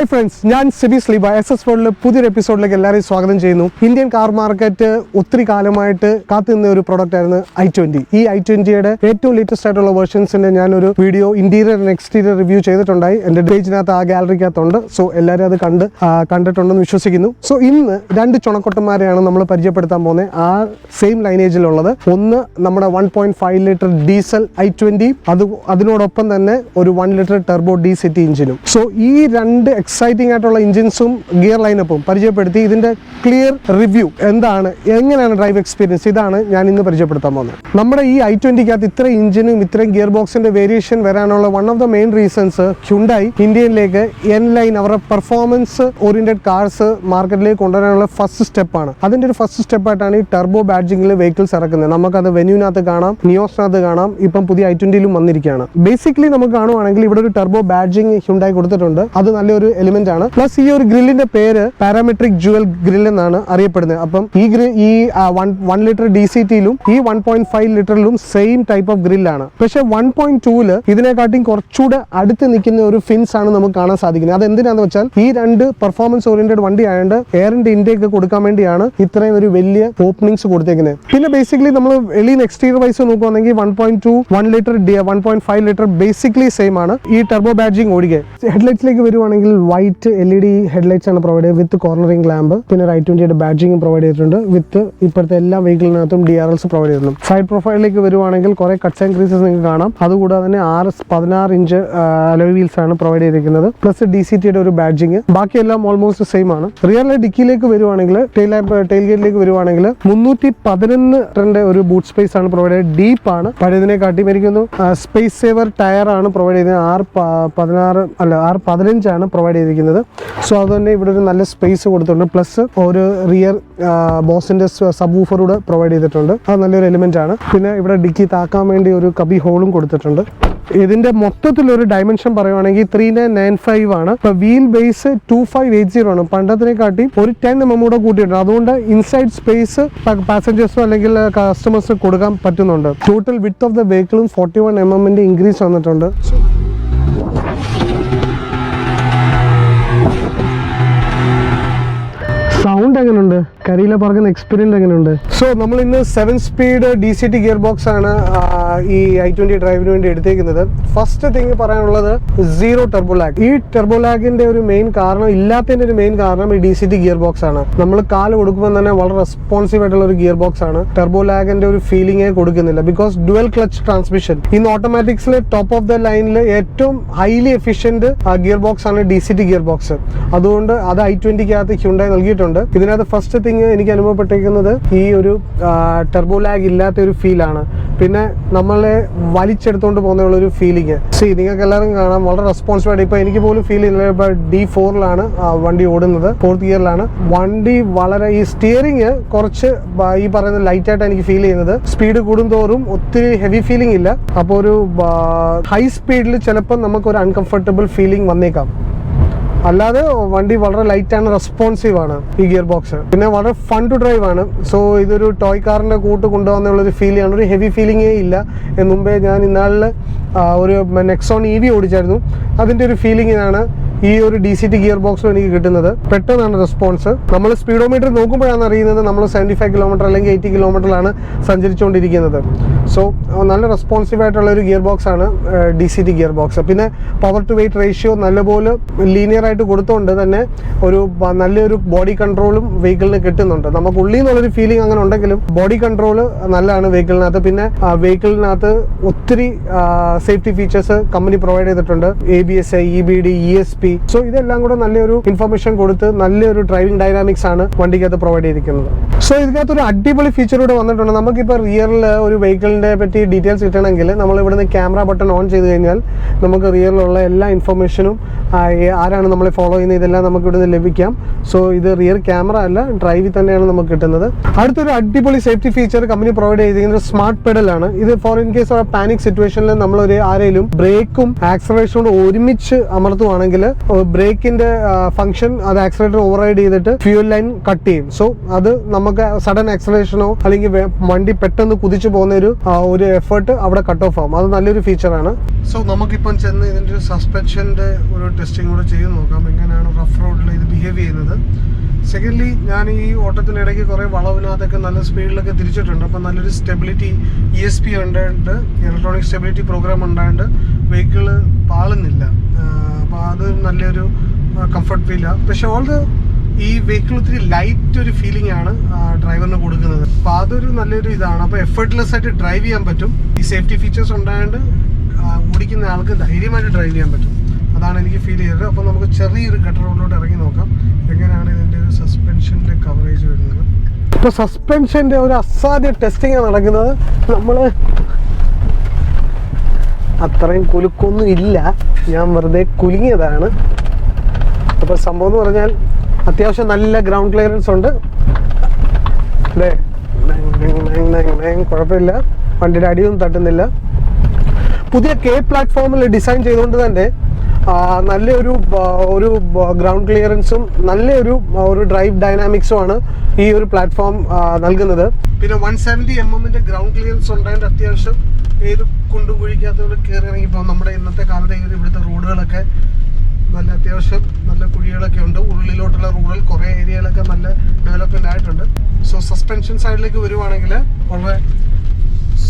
Hi friends, ഞാൻ Sibi Sleeba SS വേൾഡിലെ പുതിയൊരു എപ്പിസോഡിലേക്ക് എല്ലാവരെയും സ്വാഗതം ചെയ്യുന്നു. ഇന്ത്യൻ കാർ മാർക്കറ്റ് ഒത്തിരി കാലമായിട്ട് കാത്തുനിന്ന ഒരു പ്രോഡക്റ്റ് ആയിരുന്നു i20. ഈ i20യുടെ ഏറ്റവും ലേറ്റസ്റ്റ് ആയിട്ടുള്ള വേർഷൻസിന്റെ ഞാനൊരു video interior and exterior review ചെയ്തിട്ടുണ്ടായി. എൻ്റെ പേജിനകത്ത് ആ ഗാലറിക്കകത്തുണ്ട്. സോ എല്ലാവരും അത് കണ്ടിട്ടുണ്ടെന്ന് വിശ്വസിക്കുന്നു. സോ ഇന്ന് രണ്ട് ചുണക്കൊട്ടന്മാരെയാണ് നമ്മൾ പരിചയപ്പെടുത്താൻ പോകുന്നത്. ആ സെയിം ലൈനേജിലുള്ളത് ഒന്ന് നമ്മുടെ 1.5 ലിറ്റർ ഡീസൽ i20, അതിനോടൊപ്പം തന്നെ ഒരു 1 ലിറ്റർ ടർബോ D-City എഞ്ചിനും. സോ ഈ രണ്ട് എക്സൈറ്റിംഗ് ആയിട്ടുള്ള എഞ്ചിൻസും ഗിയർ ലൈനപ്പും പരിചയപ്പെടുത്തി ഇതിന്റെ ക്ലിയർ റിവ്യൂ എങ്ങനെയാണ് ഡ്രൈവ് എക്സ്പീരിയൻസ്, ഇതാണ് ഞാൻ ഇന്ന് പരിചയപ്പെടുത്താൻ പോകുന്നത്. നമ്മുടെ ഈ i20കകത്ത് ഇത്ര എഞ്ചിനും ഇത്രയും ഗിയർ ബോക്സിന്റെ വേരിയേഷൻ വരാനുള്ള one of the main reasons Hyundai ഇന്ത്യയിലേക്ക് N-Line അവരുടെ പെർഫോമൻസ് ഓറിയന്റഡ് കാർസ് മാർക്കറ്റിലേക്ക് കൊണ്ടുവരാനുള്ള ഫസ്റ്റ് സ്റ്റെപ്പാണ്. അതിന്റെ ഒരു ഫസ്റ്റ് സ്റ്റെപ്പായിട്ടാണ് ഈ ടർബോ ബാഡ്ജിംഗിൽ വെഹിക്കിൾസ് ഇറക്കുന്നത്. നമുക്കത് വെന്യൂനകത്ത് കാണാം, നിയോസിനകത്ത് കാണാം, ഇപ്പം പുതിയ i20യിലും വന്നിരിക്കുകയാണ്. ബേസിക്കലി നമുക്ക് കാണുവാണെങ്കിൽ ഇവിടെ ഒരു ടർബോ ബാഡ്ജിംഗ് ഹ്യുണ്ടായി കൊടുത്തിട്ടുണ്ട്. അത് നല്ലൊരു എലിമെന്റ് ആണ്. പ്ലസ് ഈ ഒരു ഗ്രില്ലിന്റെ പേര് പാരാമെട്രിക് ജുവൽ ഗ്രിൽ എന്നാണ് അറിയപ്പെടുന്നത്. അപ്പം ഈ 1 ലിറ്റർ D-Cityയിലും ഈ 1.5 ലിറ്ററിലും സെയിം ടൈപ്പ് ഓഫ് ഗ്രില്ലാണ്. പക്ഷെ 1.2 ഇതിനെക്കാട്ടിയും കുറച്ചുകൂടെ അടുത്ത് നിൽക്കുന്ന ഒരു ഫിൻസ് ആണ് നമുക്ക് കാണാൻ സാധിക്കുന്നത്. അത് എന്തിനാന്ന് വെച്ചാൽ ഈ രണ്ട് പെർഫോമൻസ് ഓറിയന്റഡ് വണ്ടി ആയതുകൊണ്ട് എയറിന്റെ ഇൻടേക്ക് കൊടുക്കാൻ വേണ്ടിയാണ് ഇത്രയും ഒരു വലിയ ഓപ്പണിങ്സ് കൊടുത്തേക്കുന്നത്. പിന്നെ ബേസിക്കലി നമ്മൾ എളിയൻ എക്സ്റ്റീരിയർ വൈസ് നോക്കുവാണെങ്കിൽ 1.2 1 ലിറ്റർ 1.5 ലിറ്റർ ബേസിക്കലി സെയിം ആണ്. ഈ ടർബോ ബാഡ്ജിംഗ് ഒഴികെ ഹെഡ്ലൈറ്റ്സിലേക്ക് വരുവാണെങ്കിൽ വൈറ്റ് LED ഹെഡ്ലൈറ്റ്സ് ആണ് പ്രൊവൈഡ് ചെയ്തത് വിത്ത് കോർണറിംഗ് ലാമ്പ്. പിന്നെ i20യുടെ ബാഡ്ജിംഗ് പ്രൊവൈഡ് ചെയ്തിട്ടുണ്ട് വിത്ത് ഇപ്പോഴത്തെ എല്ലാ വെഹിക്കിളിനകത്തും DRLs പ്രൊവൈഡ് ചെയ്തിട്ടുണ്ട്. സൈഡ് പ്രൊഫൈലിലേക്ക് വരുവാണെങ്കിൽ കുറെ കട്ട്സ് ആൻഡ് ക്രീസസ് നിങ്ങൾക്ക് കാണാം. അതുകൂടാതെ തന്നെ 16 ഇഞ്ച് അലോയ് വീൽസ് ആണ് പ്രൊവൈഡ് ചെയ്തിരിക്കുന്നത്. പ്ലസ് D-Cityയുടെ ഒരു ബാഡ്ജിംഗ്. ബാക്കിയെല്ലാം ഓൾമോസ്റ്റ് സെയിം ആണ്. റിയർ ഡിക്കിയിലേക്ക് വരുവാണെങ്കിൽ ടെയിൽ ഗേറ്റിലേക്ക് വരുവാണെങ്കിൽ 311 ഒരു ബൂട്ട് സ്പേസ് ആണ് പ്രൊവൈഡ് ചെയ്തത്. ഡീപ്പ് ആണ്, പഴയതിനെ കാട്ടി മരിക്കുന്നു. സ്പേസ് സേവർ ടയർ ആണ് പ്രൊവൈഡ് ചെയ്തത്. 615 ആണ് പ്രൊവൈഡ് ചെയ്തിരിക്കുന്നത്. സോ അത് തന്നെ ഇവിടെ ഒരു നല്ല സ്പേസ് കൊടുത്തിട്ടുണ്ട്. പ്ലസ് ഒരു റിയർ ബോസിന്റെ സബ് വൂഫർ കൂടെ പ്രൊവൈഡ് ചെയ്തിട്ടുണ്ട്. അത് നല്ലൊരു എലിമെന്റ് ആണ്. പിന്നെ ഇവിടെ ഡിക്കി താക്കാൻ വേണ്ടി ഒരു കബി ഹോളും കൊടുത്തിട്ടുണ്ട്. ഇതിന്റെ മൊത്തത്തിലൊരു ഡയമെൻഷൻ പറയുവാണെങ്കിൽ 3995 ആണ്. ഇപ്പൊ വീൽ ബേസ് 2580 ആണ്. പണ്ടത്തിനെ കാട്ടി ഒരു 10 mm കൂടെ കൂട്ടിയിട്ടുണ്ട്. അതുകൊണ്ട് ഇൻസൈഡ് സ്പേസ് പാസഞ്ചേഴ്സോ അല്ലെങ്കിൽ കസ്റ്റമേഴ്സ് കൊടുക്കാൻ പറ്റുന്നുണ്ട്. ടോട്ടൽ വിഡ്ത്ത് ഓഫ് ദ വെഹിക്കിളും 41 mm ഇൻക്രീസ് വന്നിട്ടുണ്ട്. സൗണ്ട് എങ്ങനെയുണ്ട്, കരിയില പറക്കുന്ന എക്സ്പീരിയൻസ് എങ്ങനെയുണ്ട്? സോ നമ്മൾ ഇന്ന് 7 സ്പീഡ് D-City ഗിയർ ബോക്സ് ആണ് ഈ i20 ഡ്രൈവിന് വേണ്ടി എടുത്തേക്കുന്നത്. ഫസ്റ്റ് തിങ് പറയാനുള്ളത് സീറോ ടെർബോ ലാഗ്. ഈ ടെർബോ ലാഗിന്റെ ഒരു മെയിൻ കാരണം, ഇല്ലാത്തതിന്റെ ഒരു മെയിൻ കാരണം ഈ D-City ഗിയർ ബോക്സ് ആണ്. നമ്മൾ കാല് കൊടുക്കുമ്പോൾ തന്നെ വളരെ റെസ്പോൺസീവ് ആയിട്ടുള്ള ഒരു ഗിയർ ബോക്സ് ആണ്. ടെർബോ ലാഗിന്റെ ഒരു ഫീലിംഗേ കൊടുക്കുന്നില്ല. Because dual clutch transmission. ഇന്ന് ഓട്ടോമാറ്റിക്സിലെ ടോപ്പ് ഓഫ് ദ ലൈനിൽ ഏറ്റവും ഹൈലി എഫിഷ്യന്റ് ഗിയർ ബോക്സ് ആണ് D-City ഗിയർ ബോക്സ്. അതുകൊണ്ട് അത് i20കകത്ത് ഹ്യുണ്ടായി നൽകിയിട്ടുണ്ട്. ഇതിനകത്ത് ഫസ്റ്റ് തിങ് എനിക്ക് അനുഭവപ്പെട്ടിരിക്കുന്നത് ഈ ഒരു ടെർബോ ലാഗ് ഇല്ലാത്ത ഒരു ഫീലാണ്. പിന്നെ നമ്മളെ വലിച്ചെടുത്തോണ്ട് പോകുന്ന ഒരു ഫീലിംഗ്. നിങ്ങൾക്ക് എല്ലാവരും കാണാം, വളരെ റെസ്പോൺസീവ് ആയിട്ട്. ഇപ്പൊ എനിക്ക് പോലും ഫീൽ ചെയ്യുന്നത് ഇപ്പൊ D4ലാണ് വണ്ടി ഓടുന്നത്, 4th ഗിയറിലാണ്. വണ്ടി വളരെ, ഈ സ്റ്റിയറിംഗ് കുറച്ച് ഈ പറയുന്ന ലൈറ്റ് ആയിട്ട് എനിക്ക് ഫീൽ ചെയ്യുന്നത്. സ്പീഡ് കൂടുന്തോറും ഒത്തിരി ഹെവി ഫീലിംഗ് ഇല്ല. അപ്പോൾ ഒരു ഹൈ സ്പീഡിൽ ചിലപ്പോൾ നമുക്കൊരു അൺകംഫർട്ടബിൾ ഫീലിംഗ് വന്നേക്കാം. അല്ലാതെ വണ്ടി വളരെ ലൈറ്റ് ആണ്, റെസ്പോൺസീവ് ആണ് ഈ ഗിയർ ബോക്സ്. പിന്നെ വളരെ ഫൺ ടു ഡ്രൈവ് ആണ്. സോ ഇതൊരു ടോയ് കാറിന്റെ കൂട്ട് കൊണ്ടുപോകുന്നുള്ളൊരു ഫീൽ ആണ്. ഒരു ഹെവി ഫീലിംഗേ ഇല്ല. മുമ്പേ ഞാൻ ഇന്നാളിൽ ഒരു നെക്സോൺ EV ഓടിച്ചായിരുന്നു. അതിന്റെ ഒരു ഫീലിംഗിനാണ് ഈ ഒരു D-City ഗിയർ ബോക്സിൽ എനിക്ക് കിട്ടുന്നത്. പെട്ടെന്നാണ് റെസ്പോൺസ്. നമ്മൾ സ്പീഡോമീറ്റർ നോക്കുമ്പോഴാണ് അറിയുന്നത് നമ്മൾ 75 കിലോമീറ്റർ അല്ലെങ്കിൽ 80 കിലോമീറ്ററിലാണ് സഞ്ചരിച്ചുകൊണ്ടിരിക്കുന്നത്. സോ നല്ല റെസ്പോൺസീവ് ആയിട്ടുള്ള ഒരു ഗിയർ ബോക്സ് ആണ് D-City ഗിയർ ബോക്സ്. പിന്നെ പവർ ടു വെയിറ്റ് റേഷ്യോ നല്ലപോലെ ലീനിയർ ആയിട്ട് കൊടുത്തുകൊണ്ട് തന്നെ ഒരു നല്ലൊരു ബോഡി കൺട്രോളും വെഹിക്കിളിന് കിട്ടുന്നുണ്ട്. നമുക്ക് ഉള്ളിൽ നിന്നുള്ളൊരു ഫീലിംഗ് അങ്ങനെ ഉണ്ടെങ്കിലും ബോഡി കൺട്രോൾ നല്ലതാണ് വെഹിക്കിളിനകത്ത്. പിന്നെ വെഹിക്കിളിനകത്ത് ഒത്തിരി സേഫ്റ്റി ഫീച്ചേഴ്സ് കമ്പനി പ്രൊവൈഡ് ചെയ്തിട്ടുണ്ട്. ABS, EBD, ESP. സോ ഇതെല്ലാം കൂടെ നല്ലൊരു ഇൻഫർമേഷൻ കൊടുത്ത് നല്ലൊരു ഡ്രൈവിംഗ് ഡൈനാമിക്സ് ആണ് വണ്ടിക്കകത്ത് പ്രൊവൈഡ് ചെയ്തിരിക്കുന്നത്. സോ ഇതിനകത്ത് ഒരു അടിപൊളി ഫീച്ചർ കൂടെ വന്നിട്ടുണ്ട്. നമുക്കിപ്പോൾ റിയറിൽ ഒരു വെഹിക്കിളിനെ പറ്റി ഡീറ്റെയിൽസ് കിട്ടണമെങ്കിൽ നമ്മൾ ഇവിടുന്ന് ക്യാമറ ബട്ടൺ ഓൺ ചെയ്ത് കഴിഞ്ഞാൽ നമുക്ക് റിയറിലുള്ള എല്ലാ ഇൻഫർമേഷനും, ആരാണ് നമ്മളെ ഫോളോ ചെയ്യുന്നത്, ഇതെല്ലാം നമുക്ക് ഇവിടുന്ന് ലഭിക്കാം. സോ ഇത് റിയർ ക്യാമറ അല്ല, ഡ്രൈവിൽ തന്നെയാണ് നമുക്ക് കിട്ടുന്നത്. അടുത്തൊരു അടിപൊളി സേഫ്റ്റി ഫീച്ചർ കമ്പനി പ്രൊവൈഡ് ചെയ്തിരിക്കുന്നത് സ്മാർട്ട് പെഡലാണ്. ഇത് ഫോർ ഇൻ കേസ് പാനിക് സിറ്റുവേഷനിൽ നമ്മൾ ആരെങ്കിലും ബ്രേക്കും ആക്സലറേഷനും ഒരുമിച്ച് അമർത്തുവാണെങ്കിൽ ബ്രേക്കിൻ്റെ ഫംഗ്ഷൻ അത് ആക്സിലറേറ്റർ ഓവർറൈഡ് ചെയ്തിട്ട് ഫ്യൂൽ ലൈൻ കട്ട് ചെയ്യും. സോ അത് നമുക്ക് സഡൻ ആക്സിലറേഷനോ അല്ലെങ്കിൽ വണ്ടി പെട്ടെന്ന് കുതിച്ചു പോകുന്ന ഒരു എഫേർട്ട് അവിടെ കട്ട് ഓഫ് ആവും. അത് നല്ലൊരു ഫീച്ചറാണ്. സോ നമുക്കിപ്പം ചെന്ന് ഇതിൻ്റെ ഒരു സസ്പെൻഷൻ്റെ ഒരു ടെസ്റ്റിംഗ് കൂടെ ചെയ്ത് നോക്കാം, എങ്ങനെയാണ് റഫ് റോഡിൽ ഇത് ബിഹേവ് ചെയ്യുന്നത്. സെക്കൻഡ്ലി, ഞാൻ ഈ ഓട്ടത്തിനിടയ്ക്ക് കുറേ വളവിനകത്തൊക്കെ നല്ല സ്പീഡിലൊക്കെ തിരിച്ചിട്ടുണ്ട്. അപ്പം നല്ലൊരു സ്റ്റെബിലിറ്റി ESP ഉണ്ടായിട്ട്, ഇലക്ട്രോണിക് സ്റ്റെബിലിറ്റി പ്രോഗ്രാം ഉണ്ടായിട്ട് വെഹിക്കിൾ പാളുന്നില്ല. അപ്പോൾ അത് നല്ലൊരു കംഫർട്ട് ഫീലാണ്. പക്ഷേ ഈ വെഹിക്കിൾ ഒത്തിരി ലൈറ്റ് ഒരു ഫീലിംഗ് ആണ് ഡ്രൈവറിന് കൊടുക്കുന്നത്. അപ്പോൾ അതൊരു നല്ലൊരു ഇതാണ്. അപ്പോൾ എഫേർട്ട്ലെസ് ആയിട്ട് ഡ്രൈവ് ചെയ്യാൻ പറ്റും. ഈ സേഫ്റ്റി ഫീച്ചേഴ്സ് ഉണ്ടായതുകൊണ്ട് ഓടിക്കുന്ന ആൾക്ക് ധൈര്യമായിട്ട് ഡ്രൈവ് ചെയ്യാൻ പറ്റും. അതാണ് എനിക്ക് ഫീൽ ചെയ്തത്. അപ്പോൾ നമുക്ക് ചെറിയൊരു ഗട്ടർ റോഡിലോട്ട് ഇറങ്ങി നോക്കാം എങ്ങനെയാണ് ഇതിൻ്റെ ഒരു സസ്പെൻഷൻ്റെ കവറേജ് വരുന്നത്. ഇപ്പോൾ സസ്പെൻഷൻ്റെ ഒരു അസാധ്യ ടെസ്റ്റിംഗാണ് നടക്കുന്നത്. നമ്മൾ അത്രയും കുലുക്കൊന്നും ഇല്ല, ഞാൻ വെറുതെ കുലുങ്ങിയതാണ്. അപ്പോൾ സംഭവം എന്ന് പറഞ്ഞാൽ അത്യാവശ്യം നല്ല ഗ്രൗണ്ട് ക്ലിയറൻസ് ഉണ്ട്. അല്ലേ, കുഴപ്പമില്ല, വണ്ടിയുടെ അടിയൊന്നും തട്ടുന്നില്ല. പുതിയ K പ്ലാറ്റ്ഫോമിൽ ഡിസൈൻ ചെയ്തുകൊണ്ട് തന്നെ നല്ലൊരു ഗ്രൗണ്ട് ക്ലിയറൻസും നല്ലൊരു ഡ്രൈവ് ഡൈനാമിക്സുമാണ് ഈ ഒരു പ്ലാറ്റ്ഫോം നൽകുന്നത്. പിന്നെ 170 mm ഗ്രൗണ്ട് ക്ലിയറൻസ് ഉണ്ടായിട്ട് അത്യാവശ്യം ഏത് കുണ്ടും കുഴിക്കാത്തവർ കയറി ഇറങ്ങിപ്പോൾ നമ്മുടെ ഇന്നത്തെ കാലത്തെ ഇവിടുത്തെ റോഡുകളൊക്കെ നല്ല അത്യാവശ്യം നല്ല കുഴികളൊക്കെ ഉണ്ട്. ഉള്ളിലോട്ടുള്ള റോഡുകൾ കുറേ ഏരിയയിലൊക്കെ നല്ല ഡെവലപ്മെൻ്റ് ആയിട്ടുണ്ട്. സോ സസ്പെൻഷൻ സൈഡിലേക്ക് വരുവാണെങ്കിൽ വളരെ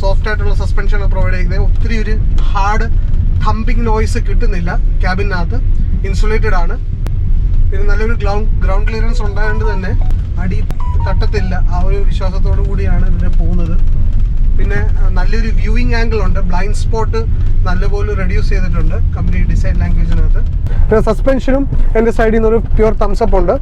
സോഫ്റ്റ് ആയിട്ടുള്ള സസ്പെൻഷനാണ് പ്രൊവൈഡ് ചെയ്യുന്നത്. ഒത്തിരി ഒരു ഹാർഡ് ഹമ്പിങ് നോയ്സ് കിട്ടുന്നില്ല. ക്യാബിനകത്ത് ഇൻസുലേറ്റഡ് ആണ്. പിന്നെ നല്ലൊരു ഗ്രൗണ്ട് ക്ലിയറൻസ് ഉണ്ടായതുകൊണ്ട് തന്നെ അടി തട്ടത്തില്ല. ആ ഒരു വിശ്വാസത്തോടു കൂടിയാണ് ഇതിനെ പോകുന്നത്. പിന്നെ നല്ലൊരു വ്യൂയിങ് ആംഗിൾ ഉണ്ട്. ബ്ലൈൻഡ് സ്പോട്ട് നല്ലപോലെ റെഡ്യൂസ് ചെയ്തിട്ടുണ്ട് കമ്പനി ഡിസൈൻ ലാംഗ്വേജിനകത്ത്. പിന്നെ സസ്പെൻഷനും എൻ്റെ സൈഡിൽ നിന്നൊരു പ്യുവർ തംസപ്പ് ഉണ്ട്.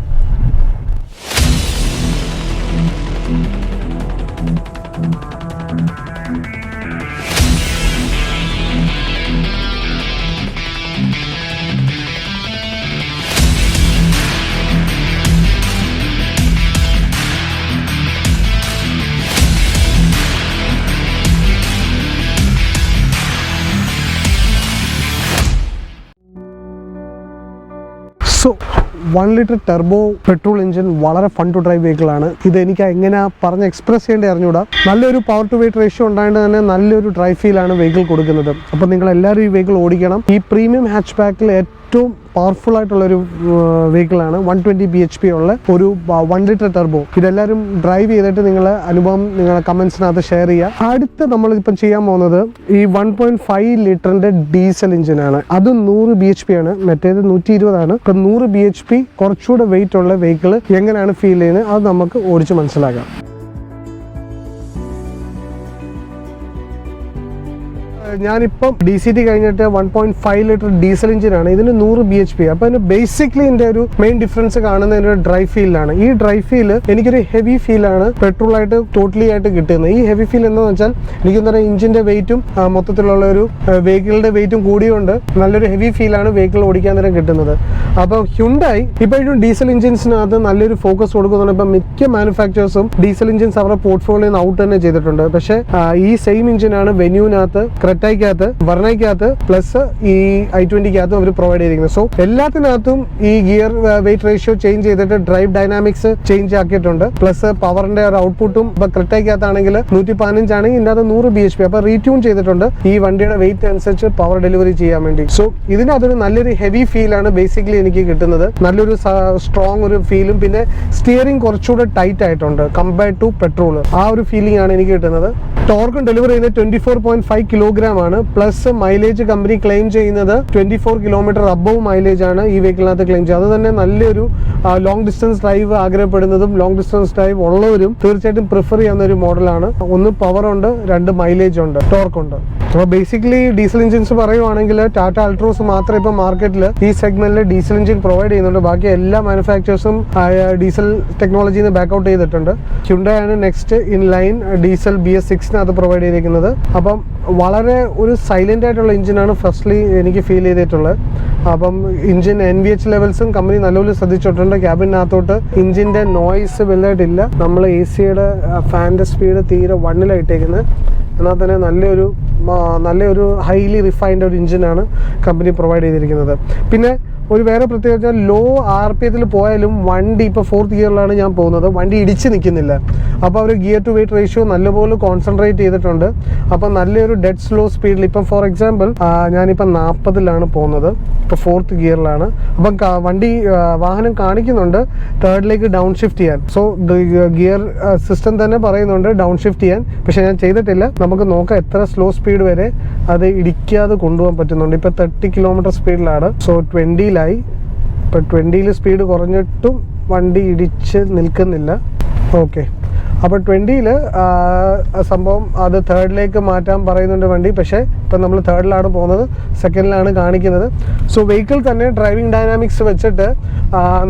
So 1 litre Turbo petrol engine വളരെ ഫൺ ടു ഡ്രൈവ് വെഹിക്കിളാണ്. ഇത് എനിക്ക് എങ്ങനെ പറഞ്ഞ് എക്സ്പ്രസ് ചെയ്യേണ്ടി അറിഞ്ഞൂടാ. നല്ലൊരു പവർ ടു വെയിറ്റ് റേഷ്യോ ഉണ്ടായിട്ട് തന്നെ നല്ലൊരു ഡ്രൈവ് ഫീലാണ് വെഹിക്കിൾ കൊടുക്കുന്നത്. അപ്പോൾ നിങ്ങൾ എല്ലാവരും ഈ വെഹിക്കിൾ ഓടിക്കണം. ഈ പ്രീമിയം ഹാച്ച് ബാക്കിൽ ഏറ്റവും പവർഫുൾ ആയിട്ടുള്ളൊരു വെഹിക്കിളാണ്. 120 bhp ഉള്ള ഒരു 1 ലിറ്റർ ടെർബോ. ഇതെല്ലാവരും ഡ്രൈവ് ചെയ്തിട്ട് നിങ്ങളെ അനുഭവം നിങ്ങളെ കമൻസിനകത്ത് ഷെയർ ചെയ്യുക. അടുത്ത് നമ്മളിപ്പം ചെയ്യാൻ പോകുന്നത് ഈ 1.5 ലിറ്ററിൻ്റെ ഡീസൽ എഞ്ചിനാണ്. അത് 100 bhp ആണ്, മറ്റേത് 120 ആണ്. ഇപ്പം 100 bhp കുറച്ചുകൂടെ വെയിറ്റ് ഉള്ള വെഹിക്കിൾ എങ്ങനെയാണ് ഫീൽ ചെയ്യുന്നത് അത് നമുക്ക് ഓടിച്ച് മനസ്സിലാക്കാം. ഞാനിപ്പം DCT കഴിഞ്ഞിട്ട് 1.5 ലിറ്റർ ഡീസൽ എഞ്ചിനാണ്. ഇതിന് 100 bhp. അപ്പോൾ അതിന് ബേസിക്കലി എൻ്റെ ഒരു മെയിൻ ഡിഫറൻസ് കാണുന്നതിന് ഡ്രൈവ് ഫീലിലാണ്. ഈ ഡ്രൈവ് ഫീൽ എനിക്കൊരു ഹെവി ഫീലാണ് പെട്രോളായിട്ട് ടോട്ടലി ആയിട്ട് കിട്ടുന്നത്. ഈ ഹെവി ഫീൽ എന്താണെന്ന് വെച്ചാൽ എനിക്കെന്ന് പറഞ്ഞാൽ ഇഞ്ചിൻ്റെ വെയിറ്റും മൊത്തത്തിലുള്ള ഒരു വെഹിക്കിളിൻ്റെ വെയിറ്റും കൂടിയുകൊണ്ട് നല്ലൊരു ഹെവി ഫീലാണ് വെഹിക്കിൾ ഓടിക്കാൻ നേരം കിട്ടുന്നത്. അപ്പോൾ ഹ്യുണ്ടായി ഇപ്പോഴും ഡീസൽ എഞ്ചിൻസിനകത്ത് നല്ലൊരു ഫോക്കസ് കൊടുക്കുന്നുണ്ട്. ഇപ്പം മിക്ക മാനുഫാക്ചേഴ്സും ഡീസൽ എഞ്ചിൻസ് അവരുടെ പോർട്ട്ഫോളിയോയിൽ നിന്ന് ഔട്ട് തന്നെ ചെയ്തിട്ടുണ്ട്. പക്ഷേ ഈ സെയിം എഞ്ചിനാണ് വെന്യൂവിനകത്ത്, ക്രെറ്റയ്ക്കകത്ത്, വെർണയ്ക്കകത്ത് പ്ലസ് ഈ i20കകത്തും അവർ പ്രൊവൈഡ് ചെയ്തിരിക്കുന്നത്. സോ എല്ലാത്തിനകത്തും ഈ ഗിയർ വെയിറ്റ് റേഷ്യോ ചേഞ്ച് ചെയ്തിട്ട് ഡ്രൈവ് ഡൈനാമിക്സ് ചേഞ്ച് ആക്കിയിട്ടുണ്ട്. പ്ലസ് പവറിന്റെ ഒരു ഔട്ട്പുട്ടും ഇപ്പൊ ക്രെറ്റയ്ക്കകത്താണെങ്കിൽ 115 ആണെങ്കിൽ ഇതിൻ്റെ അകത്ത് 100 bhp. അപ്പോൾ റീട്യൂൺ ചെയ്തിട്ടുണ്ട് ഈ വണ്ടിയുടെ വെയിറ്റ് അനുസരിച്ച് പവർ ഡെലിവറി ചെയ്യാൻ വേണ്ടി. സോ ഇതിനകത്തൊരു നല്ലൊരു ഹെവി ഫീലാണ് ബേസിക്കലി എനിക്ക് കിട്ടുന്നത്. നല്ലൊരു സ്ട്രോങ് ഒരു ഫീലും പിന്നെ സ്റ്റിയറിംഗ് കുറച്ചുകൂടെ ടൈറ്റ് ആയിട്ടുണ്ട് കമ്പയർഡ് ടു പെട്രോൾ. ആ ഒരു ഫീലിംഗ് ആണ് എനിക്ക് കിട്ടുന്നത്. ടോർക്കും ഡെലിവറി ചെയ്യുന്നത് 24.5 കിലോഗ്രാം ആണ്. പ്ലസ് മൈലേജ് കമ്പനി ക്ലെയിം ചെയ്യുന്നത് 24 കിലോമീറ്റർ അബവ് മൈലേജ് ആണ് ഈ വെഹിക്കിളിനകത്ത് ക്ലെയിം ചെയ്യുന്നത്. അത് തന്നെ നല്ലൊരു ലോങ് ഡിസ്റ്റൻസ് ഡ്രൈവ് ആഗ്രഹപ്പെടുന്നതും ലോങ് ഡിസ്റ്റൻസ് ഡ്രൈവ് ഉള്ളവരും തീർച്ചയായിട്ടും പ്രിഫർ ചെയ്യുന്ന ഒരു മോഡലാണ്. ഒന്ന് പവർ ഉണ്ട്, 2 മൈലേജ് ഉണ്ട്, ടോർക്ക് ഉണ്ട്. അപ്പോൾ ബേസിക്കലി ഡീസൽ എഞ്ചിൻസ് പറയുവാണെങ്കിൽ ടാറ്റ അൾട്രോസ് മാത്രമേ ഇപ്പോൾ മാർക്കറ്റിൽ ഈ സെഗ്മെന്റിൽ ഡീസൽ എഞ്ചിൻ പ്രൊവൈഡ് ചെയ്യുന്നുണ്ട്. ബാക്കി എല്ലാ മാനുഫാക്ചേഴ്സും ഡീസൽ ടെക്നോളജിയിൽ നിന്ന് ബാക്ക് ഔട്ട് ചെയ്തിട്ടുണ്ട്. ഹ്യുണ്ടായി ആണ് next in line diesel BS6 provide ചെയ്തിരിക്കുന്നത്. അപ്പം വളരെ ഒരു സൈലൻ്റ് ആയിട്ടുള്ള എഞ്ചിനാണ് ഫസ്റ്റ്ലി എനിക്ക് ഫീൽ ചെയ്തിട്ടുള്ളത്. അപ്പം ഇഞ്ചിൻ NVH ലെവൽസും കമ്പനി നല്ലപോലെ ശ്രദ്ധിച്ചിട്ടുണ്ട്. ക്യാബിനകത്തോട്ട് ഇഞ്ചിൻ്റെ നോയ്സ് വലുതായിട്ടില്ല. നമ്മൾ AC-യുടെ ഫാൻ്റെ സ്പീഡ് തീരെ 1-ലാണ് ഇട്ടേക്കുന്നത്. എന്നാൽ തന്നെ നല്ലൊരു ഹൈലി റിഫൈൻഡ് ഒരു എഞ്ചിനാണ് കമ്പനി പ്രൊവൈഡ് ചെയ്തിരിക്കുന്നത്. പിന്നെ ഒരു വേറെ പ്രത്യേകത ലോ RPM പോയാലും വണ്ടി ഇപ്പോൾ 4th ഗിയറിലാണ് ഞാൻ പോകുന്നത്, വണ്ടി ഇടിച്ച് നിൽക്കുന്നില്ല. അപ്പോൾ അവർ ഗിയർ ടു വെയിറ്റ് റേഷ്യോ നല്ലപോലെ കോൺസെൻട്രേറ്റ് ചെയ്തിട്ടുണ്ട്. അപ്പം നല്ലൊരു ഡെഡ് സ്ലോ സ്പീഡിൽ ഇപ്പം ഫോർ എക്സാമ്പിൾ ഞാനിപ്പം 40ലാണ് പോകുന്നത്, ഇപ്പോൾ 4th ഗിയറിലാണ്. അപ്പം വാഹനം കാണിക്കുന്നുണ്ട് 3rd ഡൗൺ ഷിഫ്റ്റ് ചെയ്യാൻ. സോ ഗിയർ സിസ്റ്റം തന്നെ പറയുന്നുണ്ട് ഡൗൺ ഷിഫ്റ്റ് ചെയ്യാൻ, പക്ഷേ ഞാൻ ചെയ്തിട്ടില്ല. നമുക്ക് നോക്കാം എത്ര സ്ലോ സ്പീഡ് വരെ അത് ഇടിക്കാതെ കൊണ്ടുപോകാൻ പറ്റുന്നുണ്ട്. ഇപ്പോൾ 30 കിലോമീറ്റർ സ്പീഡിലാണ്. സോ 20ലായി. ഇപ്പോൾ 20ൽ സ്പീഡ് കുറഞ്ഞിട്ടും വണ്ടി ഇടിച്ച് നിൽക്കുന്നില്ല. ഓക്കെ, അപ്പോൾ 20ൽ സംഭവം അത് 3rd മാറ്റാൻ പറയുന്നുണ്ട് വണ്ടി. പക്ഷേ ഇപ്പം നമ്മൾ 3rd പോകുന്നത്, 2nd കാണിക്കുന്നത്. സോ വെഹിക്കിൾ തന്നെ ഡ്രൈവിംഗ് ഡൈനാമിക്സ് വെച്ചിട്ട്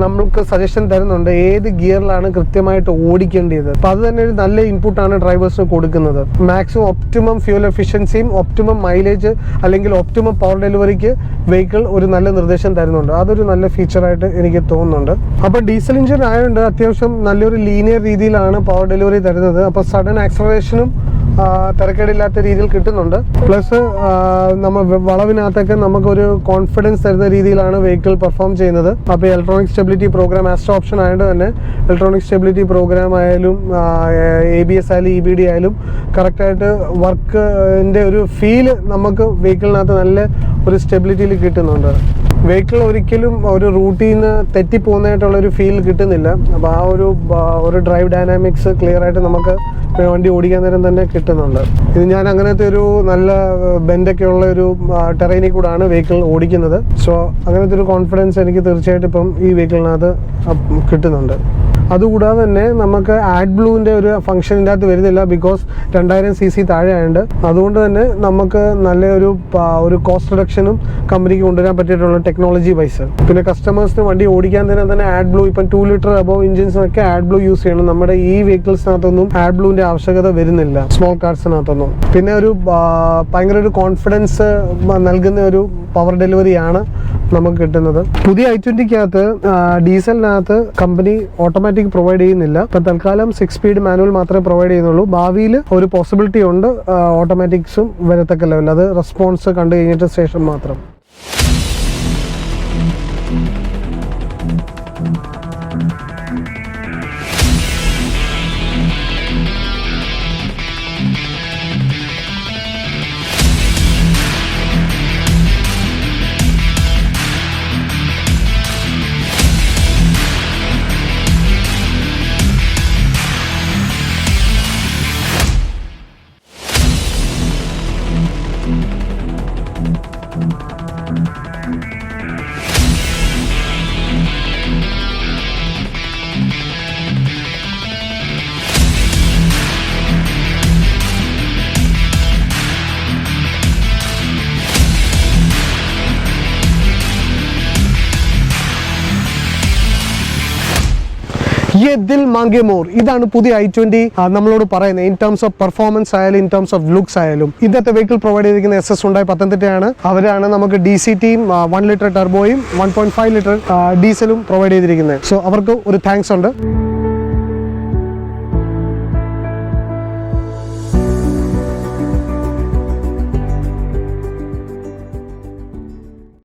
നമ്മൾക്ക് സജഷൻ തരുന്നുണ്ട് ഏത് ഗിയറിലാണ് കൃത്യമായിട്ട് ഓടിക്കേണ്ടത്. അപ്പോൾ അത് തന്നെ ഒരു നല്ല ഇൻപുട്ടാണ് ഡ്രൈവേഴ്സിന് കൊടുക്കുന്നത്. മാക്സിമം ഒപ്റ്റിമം ഫ്യൂൽ എഫിഷ്യൻസിയും ഒപ്റ്റിമം മൈലേജ് അല്ലെങ്കിൽ ഒപ്റ്റിമം പവർ ഡെലിവറിക്ക് വെഹിക്കിൾ ഒരു നല്ല നിർദ്ദേശം തരുന്നുണ്ട്. അതൊരു നല്ല ഫീച്ചറായിട്ട് എനിക്ക് തോന്നുന്നുണ്ട്. അപ്പോൾ ഡീസൽ എഞ്ചിൻ ആയതുകൊണ്ട് അത്യാവശ്യം നല്ലൊരു ലീനിയർ രീതിയിലാണ് പവർ ഡെലിവറി തരുന്നത്. അപ്പോൾ സഡൻ ആക്സലറേഷനും തിരക്കേടില്ലാത്ത രീതിയിൽ കിട്ടുന്നുണ്ട്. പ്ലസ് നമ്മൾ വളവിനകത്തൊക്കെ നമുക്കൊരു കോൺഫിഡൻസ് തരുന്ന രീതിയിലാണ് വെഹിക്കിൾ പെർഫോം ചെയ്യുന്നത്. അപ്പോൾ electronic stability program astro option ആയതുകൊണ്ട് തന്നെ ഇലക്ട്രോണിക് സ്റ്റെബിലിറ്റി പ്രോഗ്രാം ആയാലും ABS ആയാലും EBD ആയാലും കറക്റ്റായിട്ട് വർക്കിൻ്റെ ഒരു ഫീല് നമുക്ക് വെഹിക്കിളിനകത്ത് നല്ല ഒരു സ്റ്റെബിലിറ്റിയിൽ കിട്ടുന്നുണ്ട്. വെഹിക്കിൾ ഒരിക്കലും ഒരു റൂട്ടിൽ നിന്ന് തെറ്റിപ്പോകുന്നതായിട്ടുള്ളൊരു ഫീൽ കിട്ടുന്നില്ല. അപ്പോൾ ആ ഒരു ഡ്രൈവ് ഡൈനാമിക്സ് ക്ലിയർ ആയിട്ട് നമുക്ക് വണ്ടി ഓടിക്കാൻ നേരം തന്നെ കിട്ടുന്നുണ്ട്. ഇത് ഞാൻ അങ്ങനത്തെ ഒരു നല്ല ബെൻഡൊക്കെ ഉള്ള ഒരു ടെറൈനിൽ കൂടാണ് വെഹിക്കിൾ ഓടിക്കുന്നത്. സോ അങ്ങനത്തെ ഒരു കോൺഫിഡൻസ് എനിക്ക് തീർച്ചയായിട്ടും ഇപ്പം ഈ വെഹിക്കിളിനകത്ത് കിട്ടുന്നുണ്ട്. അതുകൂടാതെ തന്നെ നമുക്ക് ആഡ് ബ്ലൂവിൻ്റെ ഒരു ഫംഗ്ഷൻ ഇതിൻ്റെ അകത്ത് വരുന്നില്ല, ബിക്കോസ് 2000 cc താഴെ ആയതുകൊണ്ട്. അതുകൊണ്ട് തന്നെ നമുക്ക് നല്ലൊരു കോസ്റ്റ് റിഡക്ഷനും കമ്പനിക്ക് കൊണ്ടുവരാൻ പറ്റിയിട്ടുള്ള ടെക്നോളജി വൈസ്. പിന്നെ കസ്റ്റമേഴ്സിന് വണ്ടി ഓടിക്കാൻ തന്നെ ആഡ് ബ്ലൂ, ഇപ്പം 2 ലിറ്റർ അബോവ് എഞ്ചിൻസിനൊക്കെ ആഡ് ബ്ലൂ യൂസ് ചെയ്യണം. നമ്മുടെ ഈ വെഹിക്കിൾസിനകത്തൊന്നും ആഡ് ബ്ലൂവിൻ്റെ ആവശ്യകത വരുന്നില്ല, സ്മോൾ കാർസിനകത്തൊന്നും. പിന്നെ ഒരു ഭയങ്കര ഒരു കോൺഫിഡൻസ് നൽകുന്ന ഒരു പവർ ഡെലിവറിയാണ് നമുക്ക് കിട്ടുന്നത്. പുതിയ i20-കകത്ത് ഡീസലിനകത്ത് കമ്പനി ഓട്ടോമാറ്റിക് പ്രൊവൈഡ് ചെയ്യുന്നില്ല. ഇപ്പം തൽക്കാലം 6 സ്പീഡ് മാനുവൽ മാത്രമേ പ്രൊവൈഡ് ചെയ്യുന്നുള്ളൂ. ഭാവിയിൽ ഒരു പോസിബിലിറ്റി ഉണ്ട് ഓട്ടോമാറ്റിക്സും വരത്തക്ക ലെവൽ, അത് റെസ്പോൺസ് കണ്ടു കഴിഞ്ഞിട്ട് ശേഷം മാത്രം. ये दिल मांगे मोर, ഇതാണ് പുതിയ i20 നമ്മളോട് പറയുന്നത്. ഇൻ ടേംസ് ഓഫ് പെർഫോമൻസ് ആയാലും ഇൻ ടേംസ് ഓഫ് ലുക്സ് ആയാലും ഇന്നത്തെ വെഹിക്കിൾ പ്രൊവൈഡ് ചെയ്തിരിക്കുന്ന SS Hyundai പത്തനംതിട്ടയാണ്. അവരാണ് നമുക്ക് DCTയും 1 ലിറ്റർ ടർബോയും 1.5 ലിറ്റർ ഡീസലും പ്രൊവൈഡ് ചെയ്തിരിക്കുന്നത്. സോ അവർക്ക് ഒരു താങ്ക്സ് ഉണ്ട്.